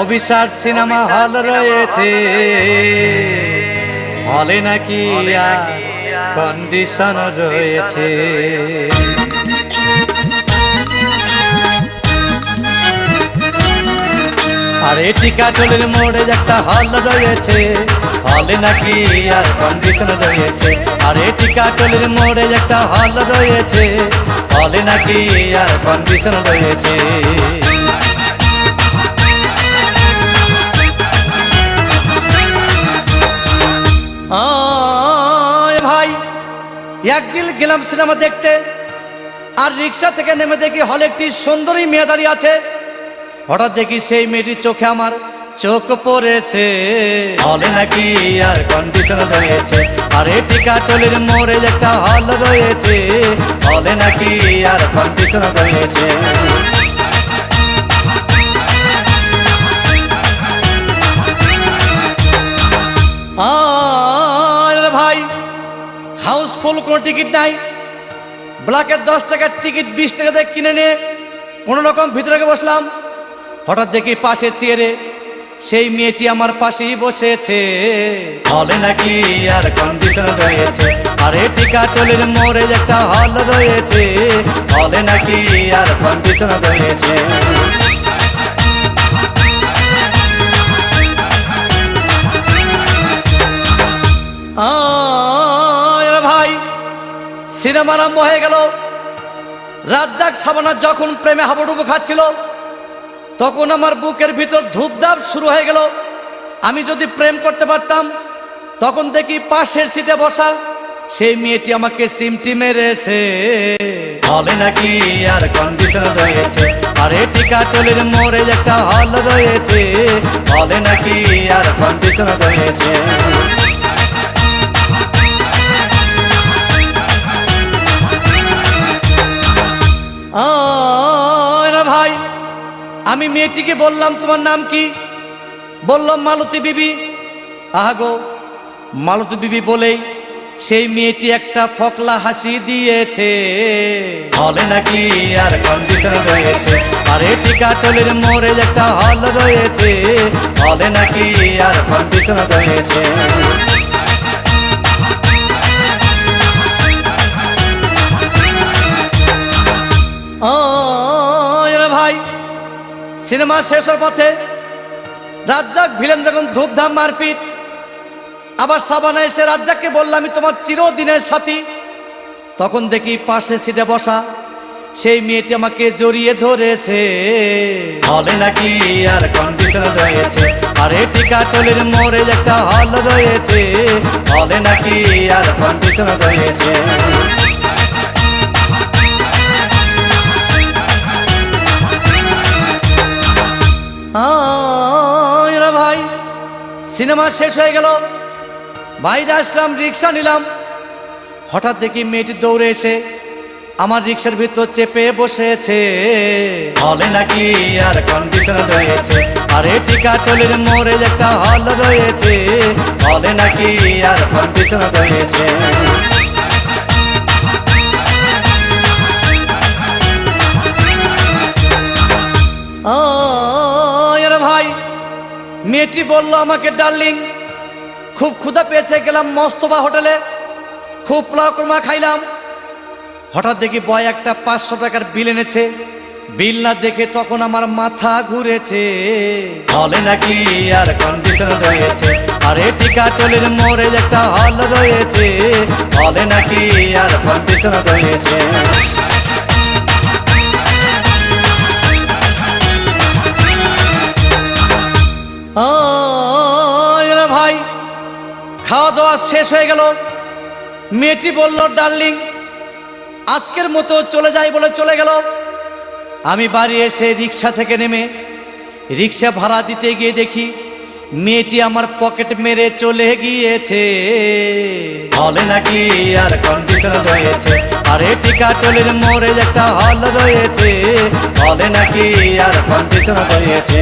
Abhisar cinema hall রয়েছে, হলে নাকি কন্ডিশন রয়েছে। আর টিকাটলের মোড়ে একটা হল রয়েছে, হলে নাকি আর কন্ডিশন রয়েছে। আর টিকাটলের মোড়ে একটা হল রয়েছে, হলে নাকি আর কন্ডিশন রয়েছে। ভাই একদিন গেলাম সিনেমা দেখতে, আর রিক্সা থেকে নেমে দেখি হলে একটি সুন্দরী মেয়ে দাঁড়িয়ে আছে। হঠাৎ দেখি সেই মেয়েটির চোখে আমার চোখ পড়েছে, হলে নাকি আর কন্ডিশন রয়েছে। আর টিকাটলের মোড়ে একটা হল রয়েছে, হলে নাকি আর কন্ডিশন রয়েছে। ভাই হাউসফুল কোনো টিকিট নাই, ব্ল্যাকের 10 টাকার টিকিট 20 টাকা দিয়ে কিনে নিয়ে কোনো রকম ভিতরে বসলাম। হঠাৎ দেখি পাশে চেয়ারে সেই মেয়েটি আমার পাশেই বসেছে, হলে নাকি আর কন্ডিশন রয়েছে। আর টিকাটলের মোড়ে একটা হল রয়েছে, হলে নাকি আর কন্ডিশন রয়েছে। ভাই সিনেমা আরম্ভ হয়ে গেল। রাজ্জাক শাবানা যখন প্রেমে হাবুডুবু খাচ্ছিল, তখন আমার বুকের ভিতর ধূপধাপ শুরু হয়ে গেল। আমি যদি প্রেম করতে পারতাম, তখন দেখি পাশের সিটে বসা সেই মেয়েটি আমাকে সিমটি মেরেছে, হলে নাকি আর কন্ডিশন রয়েছে। আর টিকাটলের মোড়ে একটা হল রয়েছে, হলে নাকি আর কন্ডিশন রয়েছে। ভাই আমি মেয়েটিকে বললাম, তোমার নাম কি? বললাম মালতী বিবি। আহাগো মালতী বিবি বলেই সেই মেয়েটি একটা ফকলা হাসি দিয়েছে, হলে নাকি আর কন্ডিশন রয়েছে। আর টিকাটলের মোড়ে একটা হল রয়েছে, হলে নাকি আর কন্ডিশন রয়েছে। ভাই সিনেমা শেষ হওয়ার পথে রাজ্জাক ভিলেন যখন ধূপধাম মারপিট, আবার শাবানা এসে রাজ্জাককে বলল, আমি তোমার চিরদিনের সাথী। তখন দেখি পাশে সিটে বসা সেই মেয়েটি আমাকে জড়িয়ে ধরেছে, হলে নাকি আর কন্ডিশন রয়েছে। আর টিকাটলের মোড়ে একটা হল রয়েছে, হলে নাকি আর কন্ডিশন রয়েছে। ভাই সিনেমা শেষ হয়ে গেল, বাইরে আসলাম, রিক্সা নিলাম। হঠাৎ দেখি মেয়েটি দৌড়ে এসে আমার রিক্সার ভিতর চেপে বসেছে, হলে নাকি আর কন্ডিশন রয়েছে। আর টিকাটলের মোড়ে একটা হল রয়েছে, হলে নাকি আর কন্ডিশন রয়েছে। ভাই মেয়েটি বলল আমাকে, ডার্লিং খুব ক্ষুধা পেয়েছে, গেলাম মস্তবা হোটেলে, খুব পোলাও কোরমা খাইলাম। হঠাৎ দেখি বয় একটা 500 টাকার বিল এনেছে। বিল না দেখে তখন আমার মাথা ঘুরেছে, হলে নাকি আর কন্ডিশন রয়েছে। আর টিকাটলের মোড়ে একটা হল রয়েছে, হলে নাকি আর কন্ডিশন রয়েছে। ভাই খাওয়া দাওয়া শেষ হয়ে গেল। মেয়েটি বলল, ডার্লিং আজকের মতো চলে যাই বলে চলে গেল। আমি বাড়ি এসে রিক্সা থেকে নেমে রিক্সা ভাড়া দিতে গিয়ে দেখি মেয়েটি আমার পকেট মেরে চলে গিয়েছে, হলে নাকি আর কন্ডিশন রয়েছে। আর টিকাটলের মোড়ে একটা হল রয়েছে, হলে নাকি আর কন্ডিশন রয়েছে।